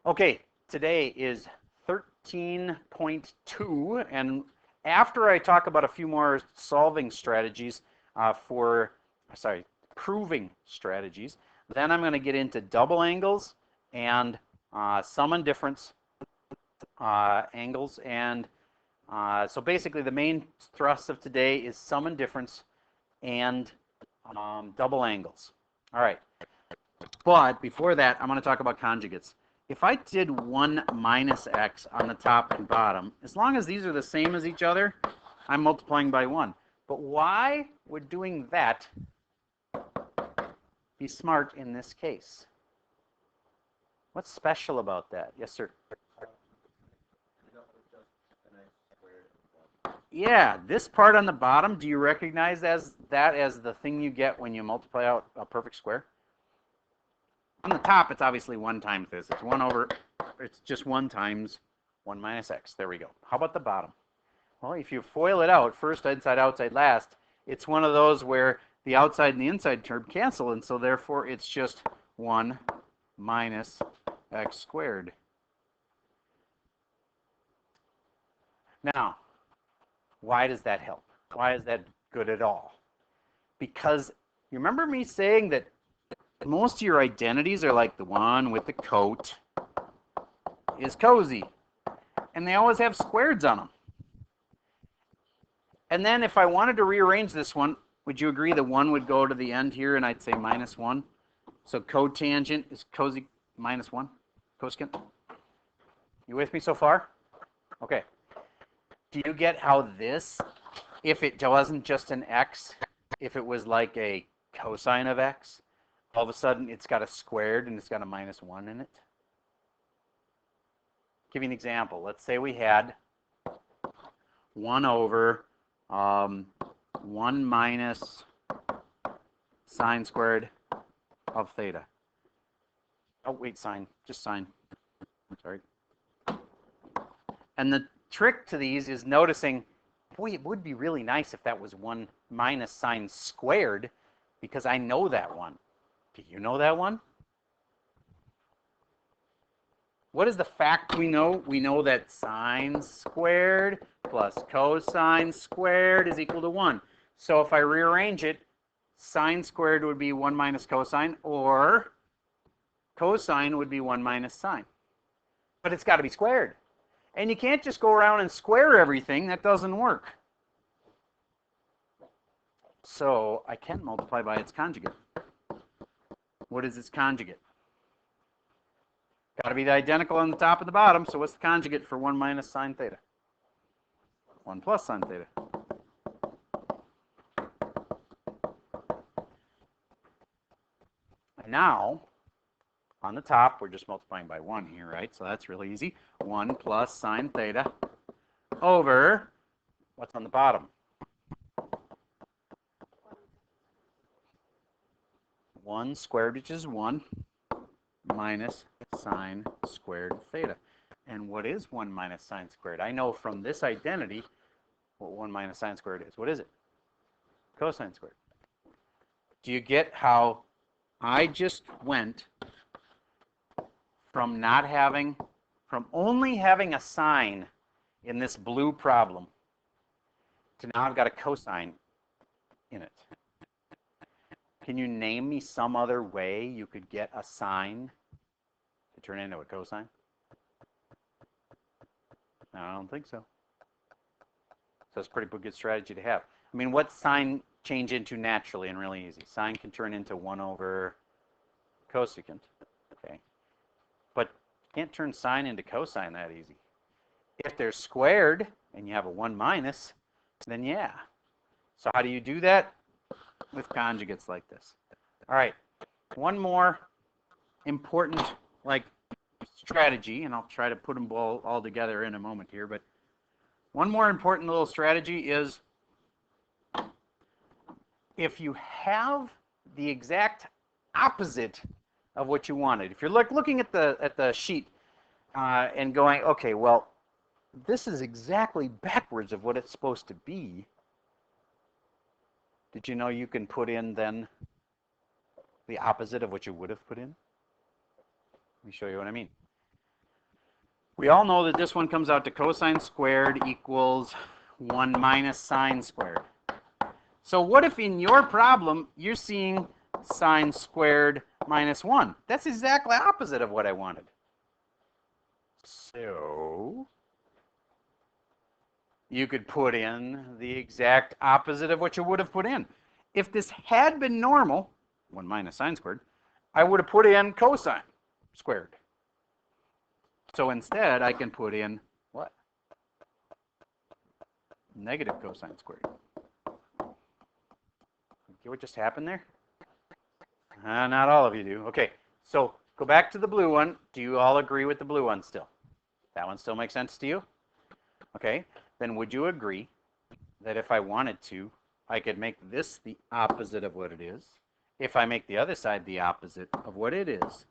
Okay, today is 13.2, and after I talk about a few more solving strategies proving strategies, then I'm going to get into double angles and sum and difference angles. And so basically the main thrust of today is sum and difference and double angles. All right, but before that, I'm going to talk about conjugates. If I did 1 minus x on the top and bottom, as long as these are the same as each other, I'm multiplying by 1. But why would doing that be smart in this case? What's special about that? Yes, sir. Yeah, this part on the bottom, do you recognize that as the thing you get when you multiply out a perfect square? On the top, it's obviously 1 times this. It's just 1 times 1 minus x. There we go. How about the bottom? Well, if you FOIL it out, first inside, outside, last, it's one of those where the outside and the inside term cancel, and so therefore it's just 1 minus x squared. Now, why does that help? Why is that good at all? Because you remember me saying that most of your identities are like the one with the coat is cozy, and they always have squareds on them. And then if I wanted to rearrange this one, would you agree the 1 would go to the end here, and I'd say minus 1? So cotangent is cozy minus 1, cosecant. You with me so far? Okay. Do you get how this, if it wasn't just an x, if it was like a cosine of x, all of a sudden it's got a squared and it's got a minus 1 in it? Give you an example. Let's say we had 1 over 1 minus sine squared of theta. Oh, wait, sine. Just sine. Sorry. And the trick to these is noticing, boy, it would be really nice if that was 1 minus sine squared, because I know that one. Do you know that one? What is the fact we know? We know that sine squared plus cosine squared is equal to 1. So if I rearrange it, sine squared would be 1 minus cosine, or cosine would be 1 minus sine. But it's got to be squared. And you can't just go around and square everything. That doesn't work. So I can multiply by its conjugate. What is its conjugate? Got to be the identical on the top and the bottom. So what's the conjugate for 1 minus sine theta? 1 plus sine theta. And now, on the top, we're just multiplying by 1 here, right? So that's really easy. 1 plus sine theta over, what's on the bottom? 1 squared, which is 1, minus sine squared theta. And what is 1 minus sine squared? I know from this identity what 1 minus sine squared is. What is it? Cosine squared. Do you get how I just went from only having a sine in this blue problem to now I've got a cosine in it? Can you name me some other way you could get a sine to turn into a cosine? No, I don't think so. So it's a pretty good strategy to have. I mean, what's sine change into naturally and really easy? Sine can turn into 1 over cosecant. Okay. But you can't turn sine into cosine that easy. If they're squared and you have a 1 minus, then yeah. So how do you do that? With conjugates like this. All right. One more important strategy, and I'll try to put them all together in a moment here, but one more important little strategy is if you have the exact opposite of what you wanted. If you're looking at the sheet and going, okay, well, this is exactly backwards of what it's supposed to be. Did you know you can put in then the opposite of what you would have put in? Let me show you what I mean. We all know that this one comes out to cosine squared equals 1 minus sine squared. So what if in your problem you're seeing sine squared minus 1? That's exactly opposite of what I wanted. So you could put in the exact opposite of what you would have put in. If this had been normal, 1 minus sine squared, I would have put in cosine squared. So instead, I can put in what? Negative cosine squared. Get what just happened there? Not all of you do. Okay, so go back to the blue one. Do you all agree with the blue one still? That one still makes sense to you? Okay, then would you agree that if I wanted to, I could make this the opposite of what it is? If I make the other side the opposite of what it is,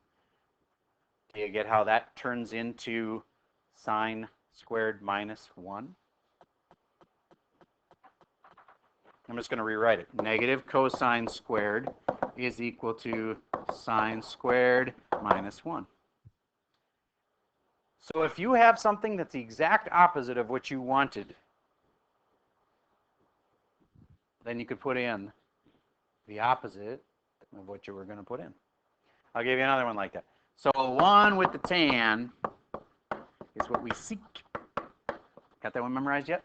do you get how that turns into sine squared minus 1? I'm just going to rewrite it. Negative cosine squared is equal to sine squared minus 1. So if you have something that's the exact opposite of what you wanted, then you could put in the opposite of what you were going to put in. I'll give you another one like that. So 1 with the tan is what we seek. Got that one memorized yet?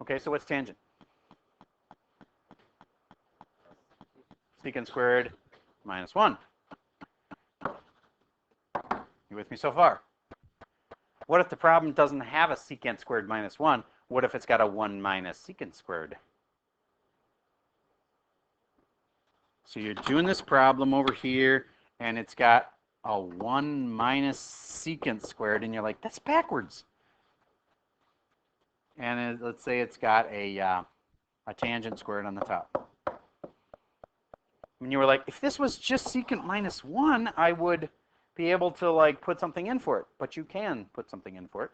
Okay, so what's tangent? Secant squared minus 1. You with me so far? What if the problem doesn't have a secant squared minus 1? What if it's got a 1 minus secant squared? So you're doing this problem over here, and it's got a 1 minus secant squared, and you're like, that's backwards. And let's say it's got a tangent squared on the top. And you were like, if this was just secant minus 1, I would be able to like put something in for it. But you can put something in for it,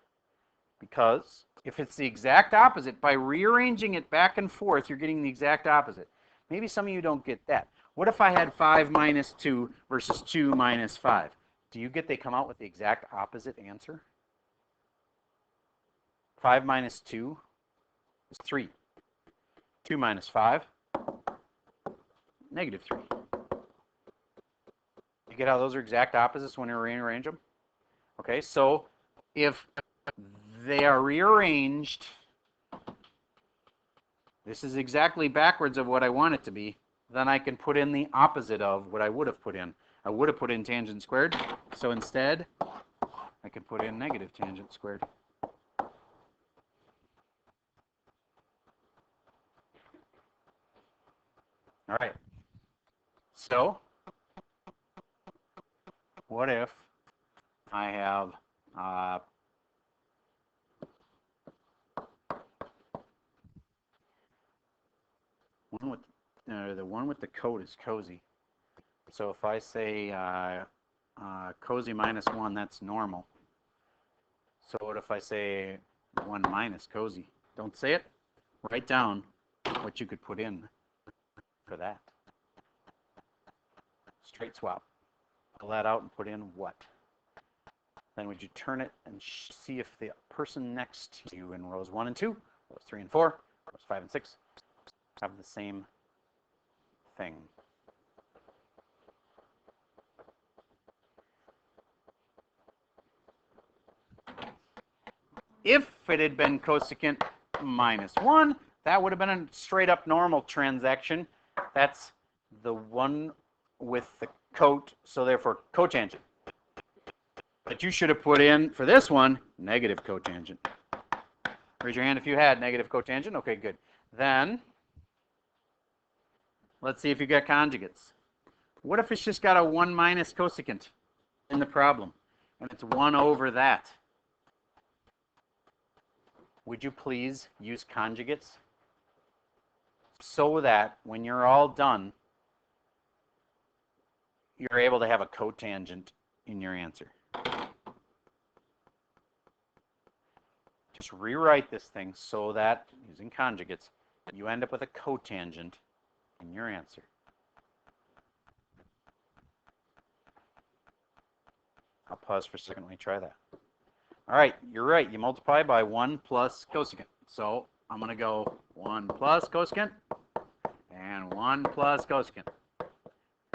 because if it's the exact opposite, by rearranging it back and forth, you're getting the exact opposite. Maybe some of you don't get that. What if I had 5 minus 2 versus 2 minus 5? Do you get they come out with the exact opposite answer? 5 minus 2 is 3. 2 minus 5, negative 3. You get how those are exact opposites when you rearrange them? Okay, so if they are rearranged, this is exactly backwards of what I want it to be, then I can put in the opposite of what I would have put in. I would have put in tangent squared, so instead I can put in negative tangent squared. All right, so what if I have the one with the coat is cozy. So if I say cozy minus 1, that's normal. So what if I say 1 minus cozy? Don't say it. Write down what you could put in for that. Straight swap. Pull that out and put in what? Then would you turn it and see if the person next to you in rows 1 and 2, rows 3 and 4, rows 5 and 6 have the same thing. If it had been cosecant minus 1, that would have been a straight up normal transaction. That's the one with the coat, so therefore cotangent. But you should have put in, for this one, negative cotangent. Raise your hand if you had negative cotangent. Okay, good. Then, let's see if you got conjugates. What if it's just got a 1 minus cosecant in the problem, and it's 1 over that? Would you please use conjugates so that when you're all done, you're able to have a cotangent in your answer? Just rewrite this thing so that, using conjugates, you end up with a cotangent in your answer. I'll pause for a second. Let me try that. All right, you're right. You multiply by 1 plus cosecant. So I'm going to go 1 plus cosecant and 1 plus cosecant.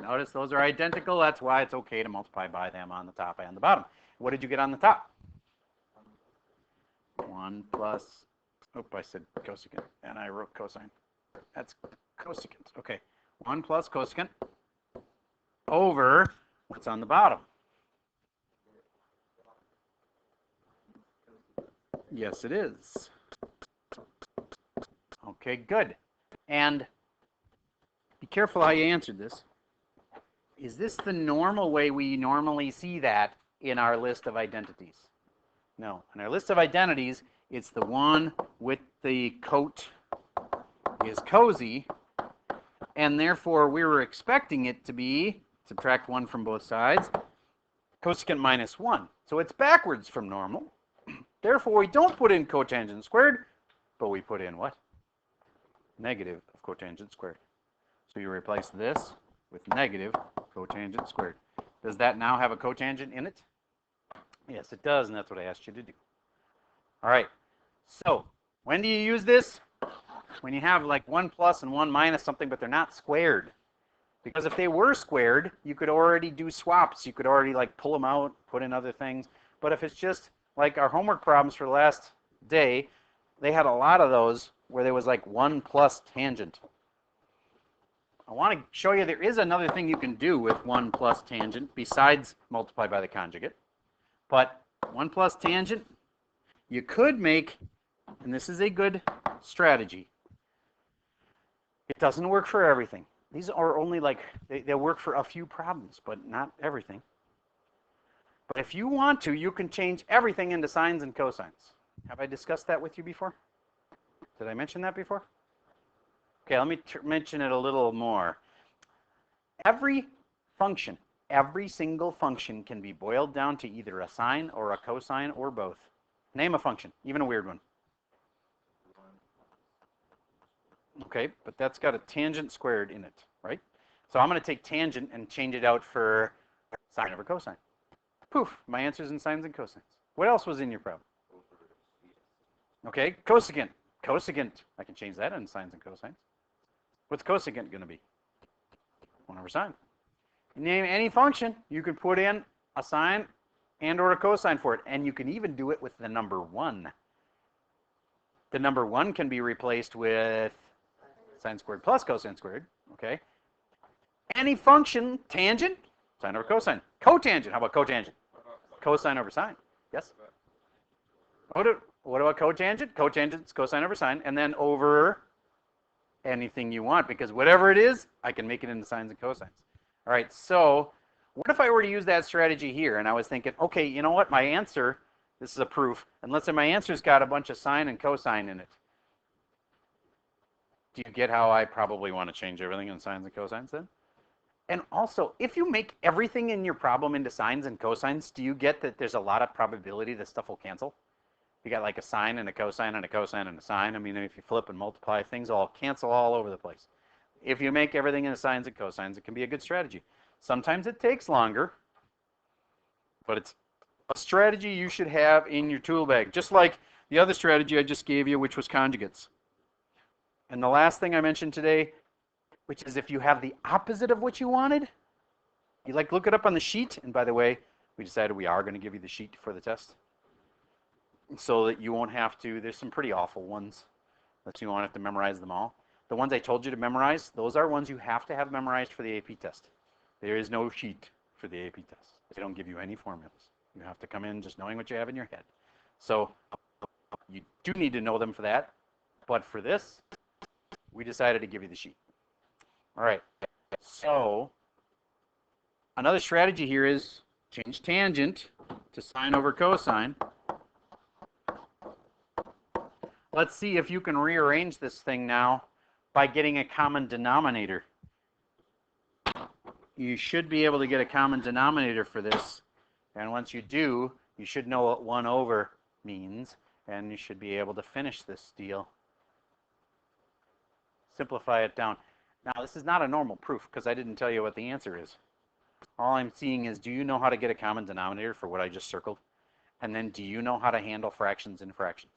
Notice those are identical. That's why it's okay to multiply by them on the top and the bottom. What did you get on the top? 1 plus, I said cosecant, and I wrote cosine. That's cosecant. Okay, 1 plus cosecant over what's on the bottom. Yes, it is. Okay, good. And be careful how you answered this. Is this the normal way we normally see that in our list of identities? No. In our list of identities, it's the one with the coat is cozy, and therefore we were expecting it to be, subtract 1 from both sides, cosecant minus 1. So it's backwards from normal. Therefore, we don't put in cotangent squared, but we put in what? Negative of cotangent squared. So you replace this with negative cotangent squared. Does that now have a cotangent in it? Yes, it does, and that's what I asked you to do. All right, so when do you use this? When you have like 1 plus and 1 minus something, but they're not squared. Because if they were squared, you could already do swaps. You could already like pull them out, put in other things. But if it's just like our homework problems for last day, they had a lot of those where there was like 1 plus tangent. I want to show you there is another thing you can do with 1 plus tangent besides multiply by the conjugate. But 1 plus tangent, you could make, and this is a good strategy. It doesn't work for everything. These are only like, they work for a few problems, but not everything. But if you want to, you can change everything into sines and cosines. Have I discussed that with you before? Did I mention that before? Okay, let me mention it a little more. Every function, every single function can be boiled down to either a sine or a cosine or both. Name a function, even a weird one. Okay, but that's got a tangent squared in it, right? So I'm going to take tangent and change it out for sine over cosine. Poof, my answer's in sines and cosines. What else was in your problem? Okay, cosecant. Cosecant, I can change that in sines and cosines. What's cosecant going to be? 1 over sine. Name any function, you can put in a sine and or a cosine for it, and you can even do it with the number 1. The number 1 can be replaced with sine squared plus cosine squared, okay? Any function, tangent, sine over cosine. Cotangent, how about cotangent? Cosine over sine, yes? What about cotangent? Cotangent's cosine over sine, and then over anything you want, because whatever it is, I can make it into sines and cosines. All right, so what if I were to use that strategy here, and I was thinking, okay, you know what, my answer, this is a proof, and let's say my answer's got a bunch of sine and cosine in it. Do you get how I probably want to change everything in sines and cosines then? And also, if you make everything in your problem into sines and cosines, do you get that there's a lot of probability that stuff will cancel? You got like a sine and a cosine and a cosine and a sine. I mean, if you flip and multiply, things all cancel all over the place. If you make everything into sines and cosines, it can be a good strategy. Sometimes it takes longer, but it's a strategy you should have in your tool bag, just like the other strategy I just gave you, which was conjugates. And the last thing I mentioned today, which is if you have the opposite of what you wanted, you like look it up on the sheet. And by the way, we decided we are going to give you the sheet for the test so that you won't have to. There's some pretty awful ones that you won't have to memorize them all. The ones I told you to memorize, those are ones you have to have memorized for the AP test. There is no sheet for the AP test. They don't give you any formulas. You have to come in just knowing what you have in your head. So you do need to know them for that. But for this, we decided to give you the sheet. All right. So another strategy here is change tangent to sine over cosine. Let's see if you can rearrange this thing now by getting a common denominator. You should be able to get a common denominator for this. And once you do, you should know what 1 over means. And you should be able to finish this deal. Simplify it down. Now, this is not a normal proof because I didn't tell you what the answer is. All I'm seeing is, do you know how to get a common denominator for what I just circled? And then do you know how to handle fractions and fractions?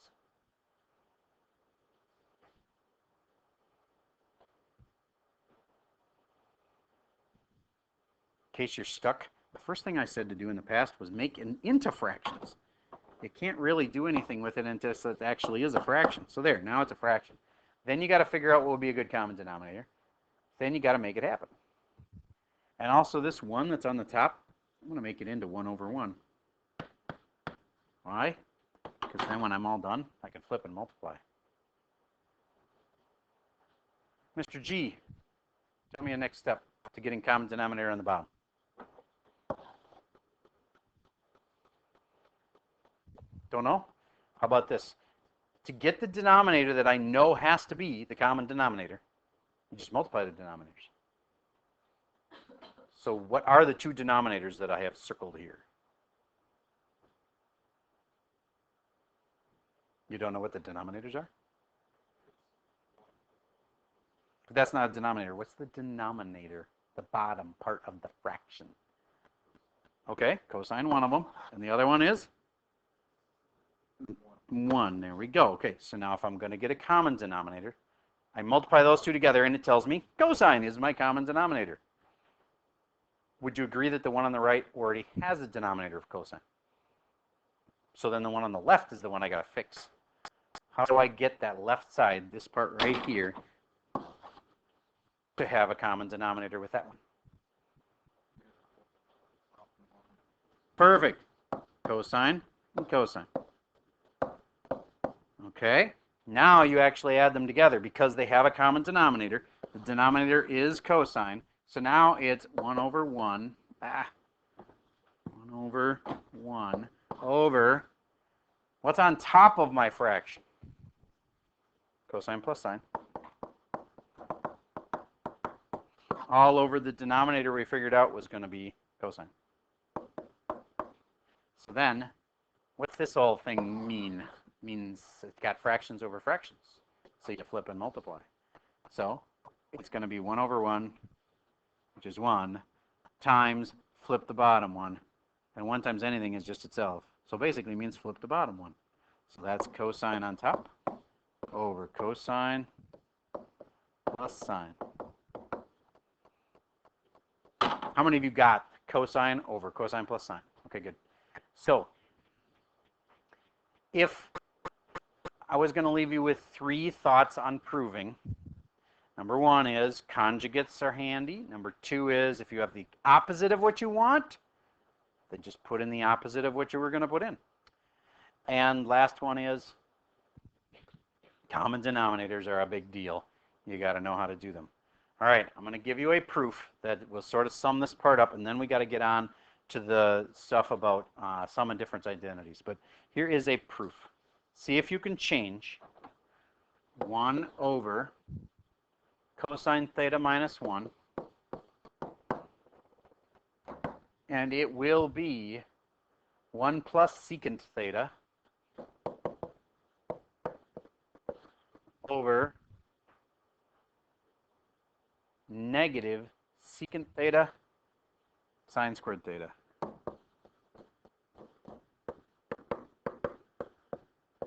In case you're stuck, the first thing I said to do in the past was make it into fractions. You can't really do anything with it until it actually is a fraction. So there, now it's a fraction. Then you got to figure out what would be a good common denominator. Then you got to make it happen. And also this 1 that's on the top, I'm going to make it into 1 over 1. Why? Because then when I'm all done, I can flip and multiply. Mr. G, tell me a next step to getting common denominator on the bottom. Don't know? How about this? To get the denominator that I know has to be the common denominator, you just multiply the denominators. So what are the two denominators that I have circled here? You don't know what the denominators are? But that's not a denominator. What's the denominator? The bottom part of the fraction. Okay, cosine one of them. And the other one is? 1. There we go. Okay, so now if I'm going to get a common denominator, I multiply those two together and it tells me cosine is my common denominator. Would you agree that the one on the right already has a denominator of cosine? So then the one on the left is the one I got to fix. How do I get that left side, this part right here, to have a common denominator with that one? Perfect. Cosine and cosine. Okay. Now you actually add them together because they have a common denominator. The denominator is cosine. So now it's 1 over 1. 1 over 1 over what's on top of my fraction? Cosine plus sine. All over the denominator we figured out was going to be cosine. So then, what's this whole thing mean? It means it's got fractions over fractions. So you flip and multiply. So it's going to be 1 over 1, which is 1, times flip the bottom one. And 1 times anything is just itself. So basically it means flip the bottom one. So that's cosine on top over cosine plus sine. How many of you got cosine over cosine plus sine? Okay, good. So if I was going to leave you with 3 thoughts on proving, number 1 is conjugates are handy. Number 2 is if you have the opposite of what you want, then just put in the opposite of what you were going to put in. And last one is common denominators are a big deal. You got to know how to do them. All right, I'm going to give you a proof that will sort of sum this part up, and then we got to get on to the stuff about sum and difference identities. But here is a proof. See if you can change 1 over cosine theta minus 1, and it will be 1 plus secant theta over negative secant theta sine squared theta.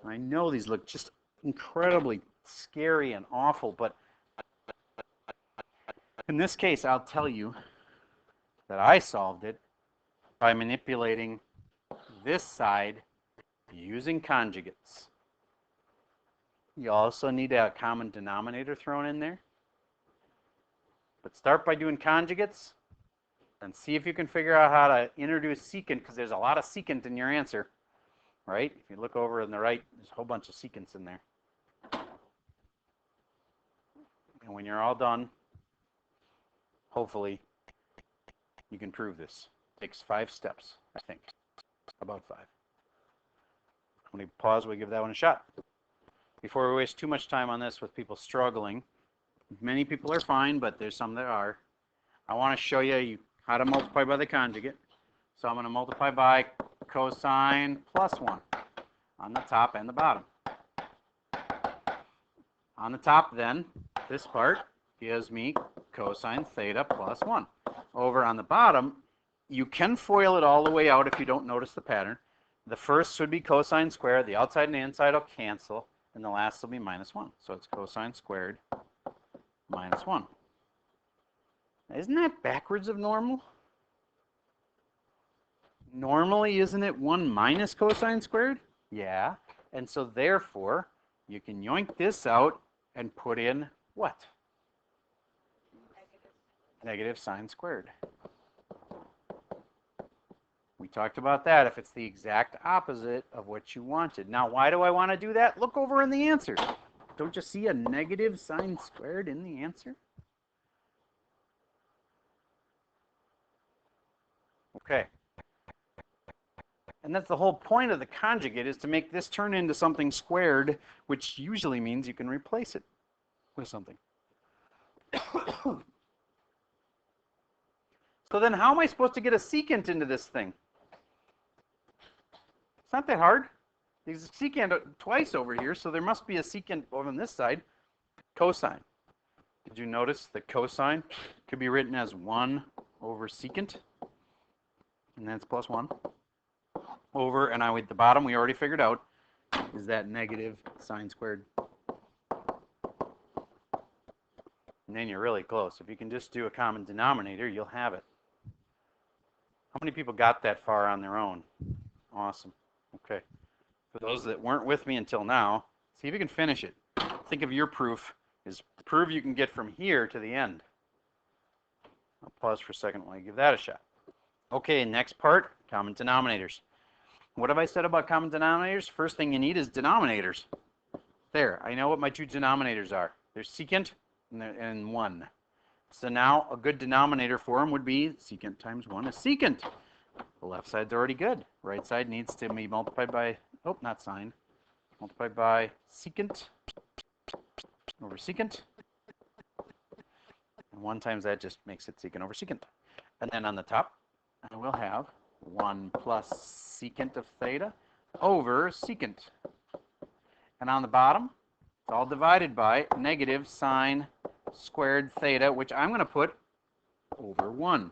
I know these look just incredibly scary and awful, but in this case, I'll tell you that I solved it by manipulating this side using conjugates. You also need a common denominator thrown in there. But start by doing conjugates and see if you can figure out how to introduce secant, because there's a lot of secant in your answer, right? If you look over on the right, there's a whole bunch of secants in there. And when you're all done, hopefully you can prove this. It takes 5 steps, I think. About 5. Let me pause, we give that one a shot. Before we waste too much time on this with people struggling, many people are fine, but there's some that are. I want to show you how to multiply by the conjugate. So I'm going to multiply by cosine plus 1 on the top and the bottom. On the top then, this part gives me cosine theta plus 1. Over on the bottom, you can FOIL it all the way out if you don't notice the pattern. The first would be cosine squared. The outside and the inside will cancel. And the last will be minus 1. So it's cosine squared minus 1. Isn't that backwards of normal? Normally, isn't it 1 minus cosine squared? Yeah. And so therefore, you can yoink this out and put in what? Negative sine squared. We talked about that if it's the exact opposite of what you wanted. Now, why do I want to do that? Look over in the answer. Don't you see a negative sine squared in the answer? Okay. And that's the whole point of the conjugate, is to make this turn into something squared, which usually means you can replace it with something. So then how am I supposed to get a secant into this thing? It's not that hard. There's a secant twice over here, so there must be a secant over on this side. Cosine. Did you notice that cosine could be written as 1 over secant? And that's plus 1. Over, and at the bottom we already figured out, is that negative sine squared. And then you're really close. If you can just do a common denominator, you'll have it. How many people got that far on their own? Awesome. Okay. For those that weren't with me until now, see if you can finish it. Think of your proof as prove you can get from here to the end. I'll pause for a second while I give that a shot. Okay, next part, common denominators. What have I said about common denominators? First thing you need is denominators. There, I know what my two denominators are. There's secant and 1. So now a good denominator for them would be secant times 1 is secant. The left side's already good. Right side needs to be multiplied by, oh, not sine, multiplied by secant over secant. And 1 times that just makes it secant over secant. And then on the top, I will have 1 plus secant of theta over secant. And on the bottom, it's all divided by negative sine squared theta, which I'm going to put over 1.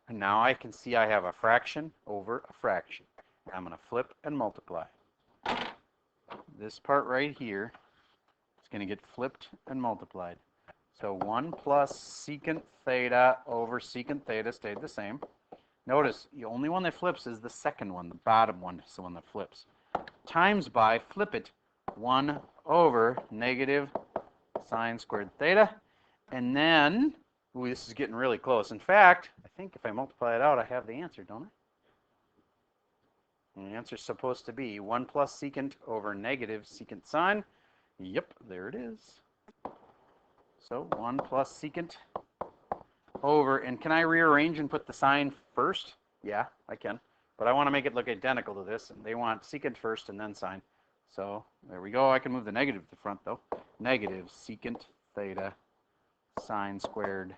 And now I can see I have a fraction over a fraction. I'm going to flip and multiply. This part right here is going to get flipped and multiplied. So 1 plus secant theta over secant theta stayed the same. Notice the only one that flips is the second one. The bottom one is the one that flips. Times by, flip it, 1 over negative sine squared theta. And then, ooh, this is getting really close. In fact, I think if I multiply it out, I have the answer, don't I? And the answer is supposed to be 1 plus secant over negative secant sine. Yep, there it is. So 1 plus secant over, and can I rearrange and put the sine first? Yeah, I can. But I want to make it look identical to this, and they want secant first and then sine. So there we go. I can move the negative to the front, though. Negative secant theta sine squared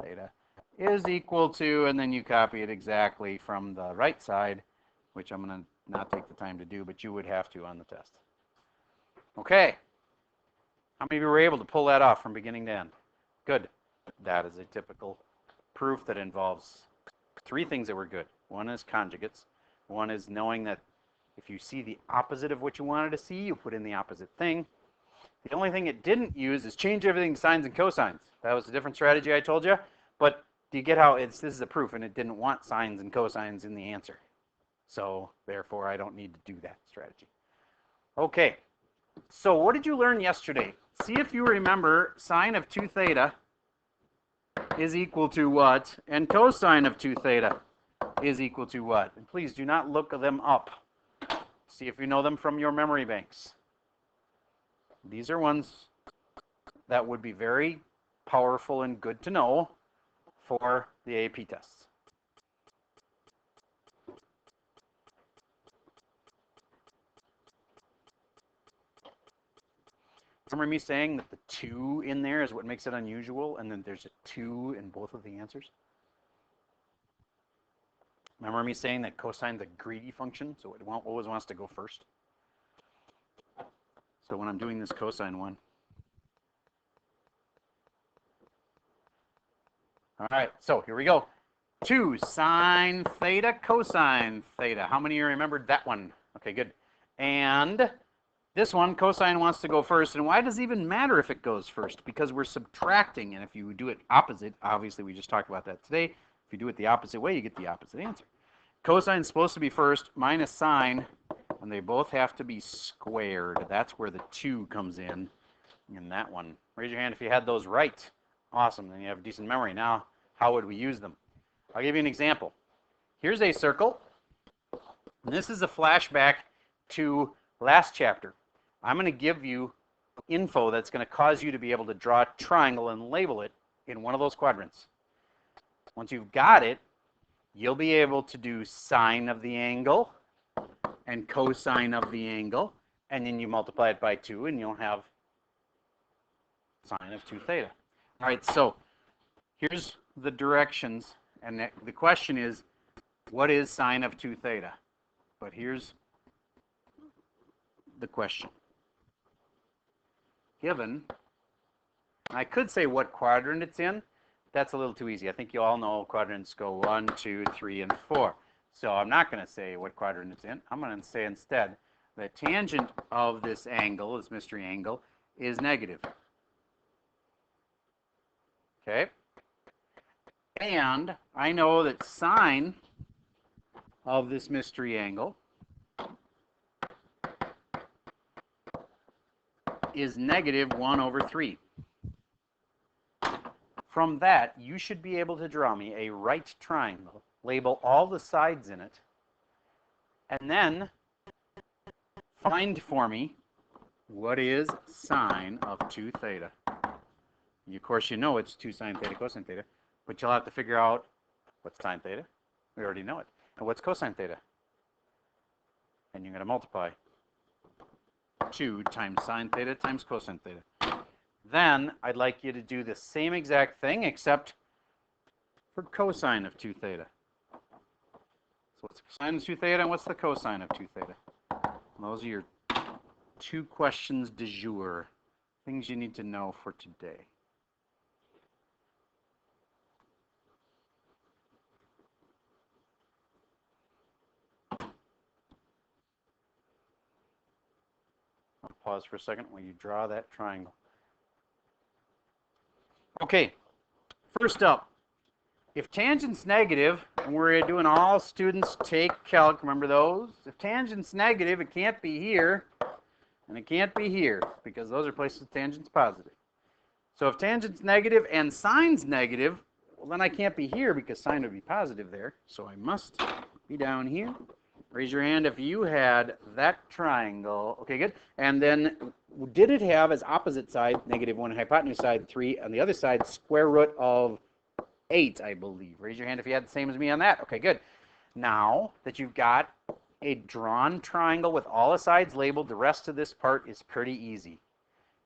theta is equal to, and then you copy it exactly from the right side, which I'm going to not take the time to do, but you would have to on the test. Okay. How many of you were able to pull that off from beginning to end? Good. That is a typical proof that involves 3 things that were good. One is conjugates. One is knowing that if you see the opposite of what you wanted to see, you put in the opposite thing. The only thing it didn't use is change everything to sines and cosines. That was a different strategy I told you. But do you get how this is a proof, and it didn't want sines and cosines in the answer. So therefore, I don't need to do that strategy. Okay. So what did you learn yesterday? See if you remember sine of 2 theta is equal to what? And cosine of 2 theta is equal to what? And please do not look them up. See if you know them from your memory banks. These are ones that would be very powerful and good to know for the AP tests. Remember me saying that the 2 in there is what makes it unusual, and then there's a 2 in both of the answers? Remember me saying that cosine's a greedy function, so it always wants to go first? So when I'm doing this cosine one, all right, so here we go. 2 sine theta cosine theta. How many of you remembered that one? Okay, good. And this one, cosine wants to go first. And why does it even matter if it goes first? Because we're subtracting. And if you do it opposite, obviously we just talked about that today. If you do it the opposite way, you get the opposite answer. Cosine is supposed to be first, minus sine, and they both have to be squared. That's where the 2 comes in that one. Raise your hand if you had those right. Awesome, then you have decent memory. Now, how would we use them? I'll give you an example. Here's a circle, and this is a flashback to last chapter. I'm going to give you info that's going to cause you to be able to draw a triangle and label it in one of those quadrants. Once you've got it, you'll be able to do sine of the angle and cosine of the angle, and then you multiply it by 2, and you'll have sine of 2 theta. All right, so here's the directions, and the question is, what is sine of 2 theta? But here's the question. Given, I could say what quadrant it's in. That's a little too easy. I think you all know quadrants go 1, 2, 3, and 4. So I'm not going to say what quadrant it's in. I'm going to say instead the tangent of this angle, this mystery angle, is negative. Okay? And I know that sine of this mystery angle is negative 1 over 3. From that, you should be able to draw me a right triangle, label all the sides in it, and then find for me what is sine of 2 theta. Of course, you know it's 2 sine theta cosine theta, but you'll have to figure out what's sine theta. We already know it. And what's cosine theta? And you're going to multiply 2 times sine theta times cosine theta. Then I'd like you to do the same exact thing except for cosine of 2 theta. So what's the sine of 2 theta and what's the cosine of 2 theta? And those are your 2 questions du jour, things you need to know for today. I'll pause for a second while you draw that triangle. Okay, first up, if tangent's negative, and we're doing all students take calc, remember those? If tangent's negative, it can't be here, and it can't be here, because those are places tangent's positive. So if tangent's negative and sine's negative, well, then I can't be here because sine would be positive there, so I must be down here. Raise your hand if you had that triangle. Okay, good. And then did it have as opposite side, negative 1, hypotenuse side 3, on the other side, square root of 8, I believe. Raise your hand if you had the same as me on that. Okay, good. Now that you've got a drawn triangle with all the sides labeled, the rest of this part is pretty easy.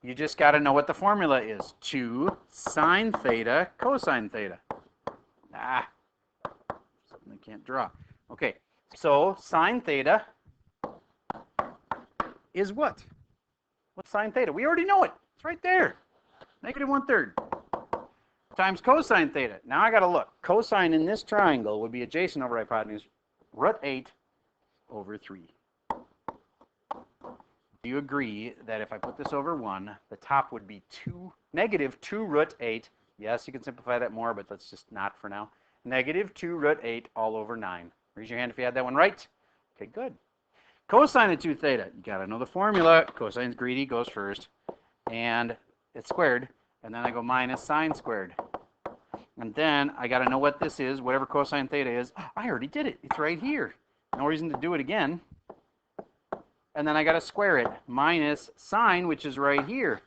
You just got to know what the formula is. 2 sine theta cosine theta. Something I can't draw. Okay. So sine theta is what? What's sine theta? We already know it. It's right there. Negative 1/3 times cosine theta. Now I got to look. Cosine in this triangle would be adjacent over hypotenuse, root 8 over 3. Do you agree that if I put this over 1, the top would be negative 2 root 8. Yes, you can simplify that more, but let's just not for now. Negative 2 root 8 all over 9. Raise your hand if you had that one right. Okay, good. Cosine of 2 theta. You got to know the formula. Cosine's greedy, goes first. And it's squared. And then I go minus sine squared. And then I got to know what this is, whatever cosine theta is. I already did it. It's right here. No reason to do it again. And then I got to square it. Minus sine, which is right here.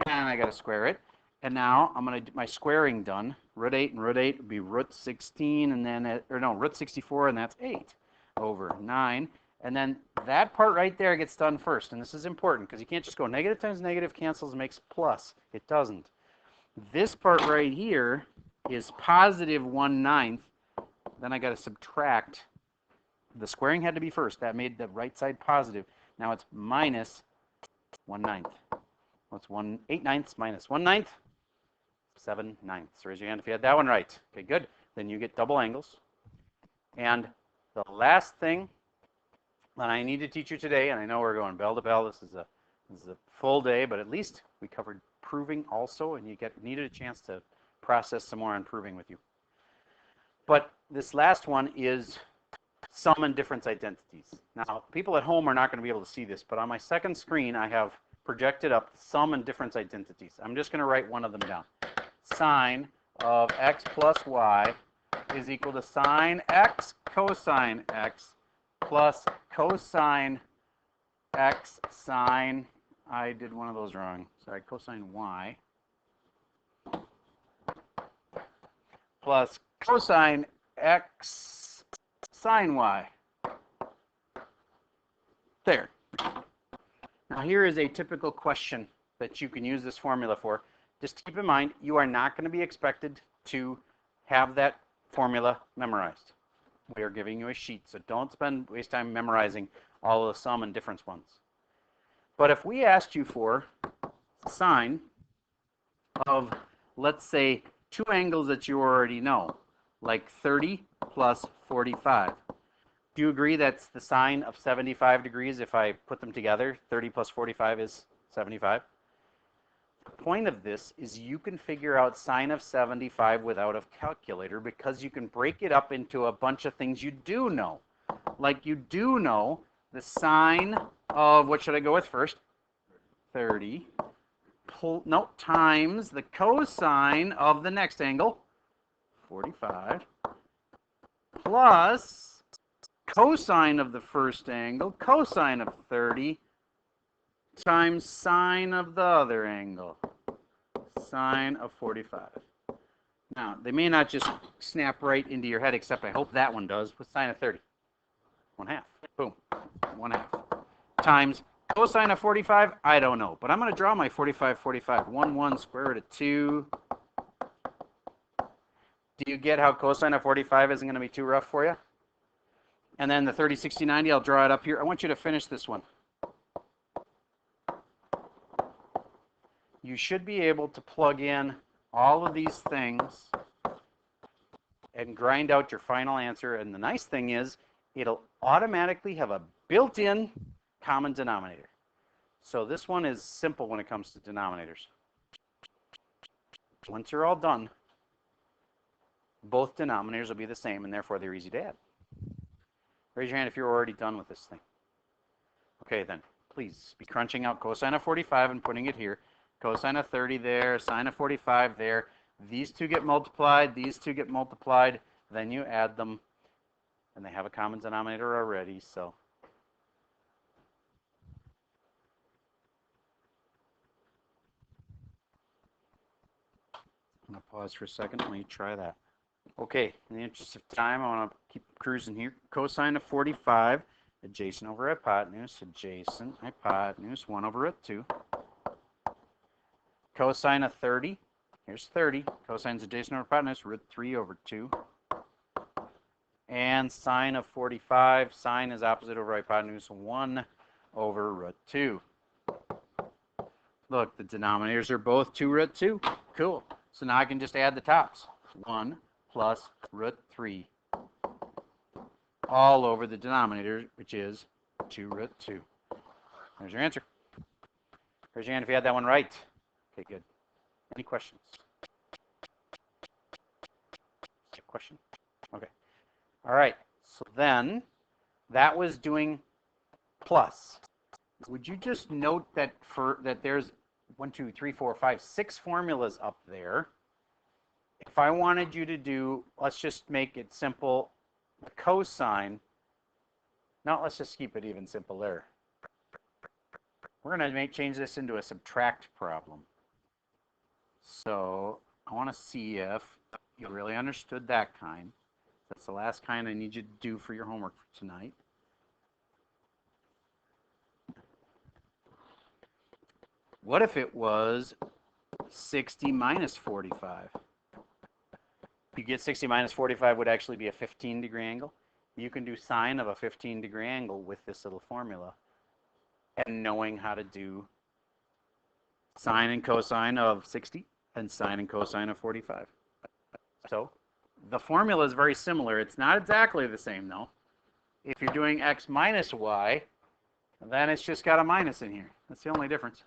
And I got to square it. And now I'm going to get my squaring done. Root 8 and root 8 would be root 16, and then, root 64, and that's 8 over 9. And then that part right there gets done first. And this is important because you can't just go negative times negative cancels and makes plus. It doesn't. This part right here is positive 1/9. Then I got to subtract. The squaring had to be first. That made the right side positive. Now it's minus 1/9. What's 8/9 minus 1/9? 7/9. Raise your hand if you had that one right. Okay, good. Then you get double angles. And the last thing that I need to teach you today, and I know we're going bell to bell, this is a full day, but at least we covered proving also, and you needed a chance to process some more on proving with you. But this last one is sum and difference identities. Now, people at home are not going to be able to see this, but on my second screen, I have projected up sum and difference identities. I'm just going to write one of them down. Sine of x plus y is equal to sine x cosine x plus cosine x sine, I did one of those wrong, sorry, cosine y, plus cosine x sine y. There. Now here is a typical question that you can use this formula for. Just keep in mind, you are not going to be expected to have that formula memorized. We are giving you a sheet, so don't waste time memorizing all of the sum and difference ones. But if we asked you for sine of, let's say, two angles that you already know, like 30 plus 45. Do you agree that's the sine of 75 degrees if I put them together? 30 plus 45 is 75. The point of this is you can figure out sine of 75 without a calculator because you can break it up into a bunch of things you do know. Like you do know the sine of, what should I go with first? 30. Times the cosine of the next angle, 45, plus cosine of the first angle, cosine of 30, times sine of the other angle, sine of 45. Now, they may not just snap right into your head, except I hope that one does, with sine of 30. 1/2. Boom. 1/2. Times cosine of 45, I don't know. But I'm going to draw my 45, 45. 1 square root of 2. Do you get how cosine of 45 isn't going to be too rough for you? And then the 30, 60, 90, I'll draw it up here. I want you to finish this one. You should be able to plug in all of these things and grind out your final answer. And the nice thing is, it'll automatically have a built-in common denominator. So this one is simple when it comes to denominators. Once you're all done, both denominators will be the same, and therefore they're easy to add. Raise your hand if you're already done with this thing. Okay, then, please be crunching out cosine of 45 and putting it here. Cosine of 30 there, sine of 45 there. These two get multiplied, these two get multiplied, then you add them, and they have a common denominator already, so. I'm going to pause for a second. Let me try that. Okay, in the interest of time, I want to keep cruising here. Cosine of 45, adjacent over hypotenuse, adjacent, hypotenuse, 1 over root 2. Cosine of 30, here's 30. Cosine's adjacent over hypotenuse, root 3 over 2. And sine of 45, sine is opposite over hypotenuse, 1 over root 2. Look, the denominators are both 2 root 2. Cool. So now I can just add the tops. 1 plus root 3 all over the denominator, which is 2 root 2. There's your answer. Raise your hand if you had that one right. Okay, good. Any questions? Question? Okay. All right. So then that was doing plus. Would you just note that there's 1, 2, 3, 4, 5, 6 formulas up there? If I wanted you to do, let's just make it simple, the cosine. Now let's just keep it even simple there. We're going to change this into a subtract problem. So I want to see if you really understood that kind. That's the last kind I need you to do for your homework for tonight. What if it was 60 minus 45? You get 60 minus 45 would actually be a 15-degree angle. You can do sine of a 15-degree angle with this little formula and knowing how to do sine and cosine of 60 and sine and cosine of 45. So the formula is very similar. It's not exactly the same, though. If you're doing x minus y, then it's just got a minus in here. That's the only difference.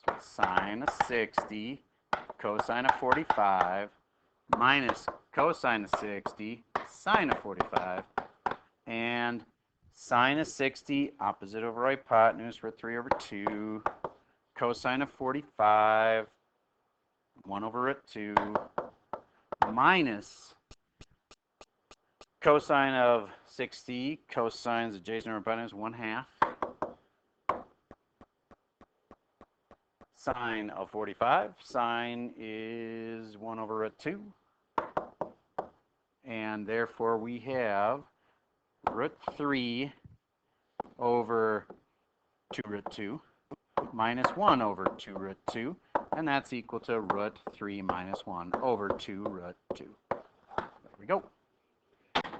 So sine of 60 cosine of 45 minus cosine of 60 sine of 45, and sine of 60 opposite over hypotenuse, root 3 over 2, cosine of 45 1 over root 2 minus cosine of 60 cosines adjacent over hypotenuse 1/2 sine of 45. Sine is 1 over root 2. And therefore we have root 3 over 2 root 2 minus 1 over 2 root 2. And that's equal to root 3 minus 1 over 2 root 2. There we go.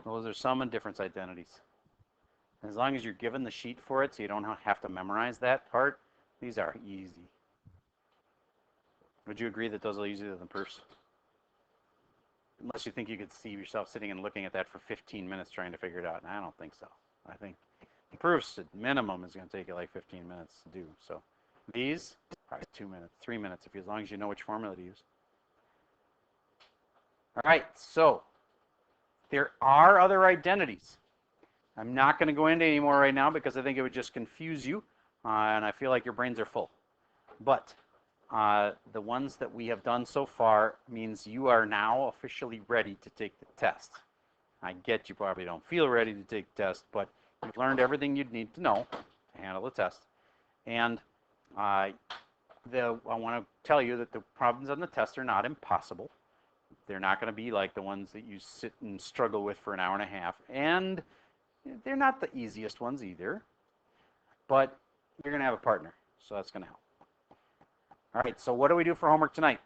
Those are sum and difference identities. As long as you're given the sheet for it so you don't have to memorize that part, these are easy. Would you agree that those are easier than the proofs? Unless you think you could see yourself sitting and looking at that for 15 minutes trying to figure it out. And I don't think so. I think the proofs at minimum is going to take you like 15 minutes to do. So these, probably 2 minutes, 3 minutes, as long as you know which formula to use. All right, so there are other identities. I'm not going to go into any more right now because I think it would just confuse you, and I feel like your brains are full. But the ones that we have done so far means you are now officially ready to take the test. I get you probably don't feel ready to take the test, but you've learned everything you'd need to know to handle the test. And I want to tell you that the problems on the test are not impossible. They're not going to be like the ones that you sit and struggle with for an hour and a half. And they're not the easiest ones either. But you're going to have a partner, so that's going to help. All right, so what do we do for homework tonight?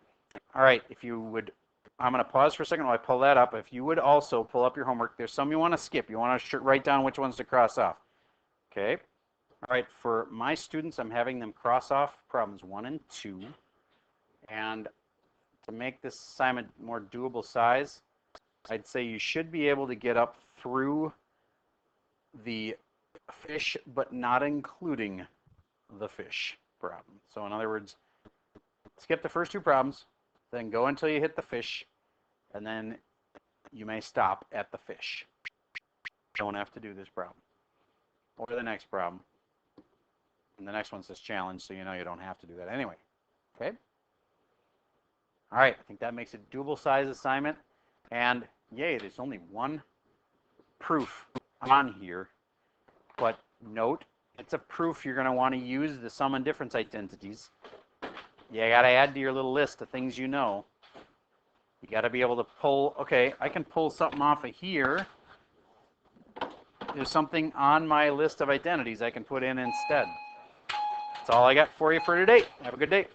All right, if you would, I'm going to pause for a second while I pull that up. If you would also pull up your homework, there's some you want to skip. You want to write down which ones to cross off. Okay. All right, for my students, I'm having them cross off problems 1 and 2. And to make this assignment more doable size, I'd say you should be able to get up through the fish, but not including the fish problem. So in other words, skip the first 2 problems, then go until you hit the fish, and then you may stop at the fish. Don't have to do this problem. Or the next problem. And the next one says challenge, so you know you don't have to do that anyway. Okay? All right, I think that makes it a doable size assignment. And yay, there's only one proof on here. But note, it's a proof you're going to want to use the sum and difference identities. You got to add to your little list of things you know. You got to be able to pull, okay, I can pull something off of here. There's something on my list of identities I can put in instead. That's all I got for you for today. Have a good day.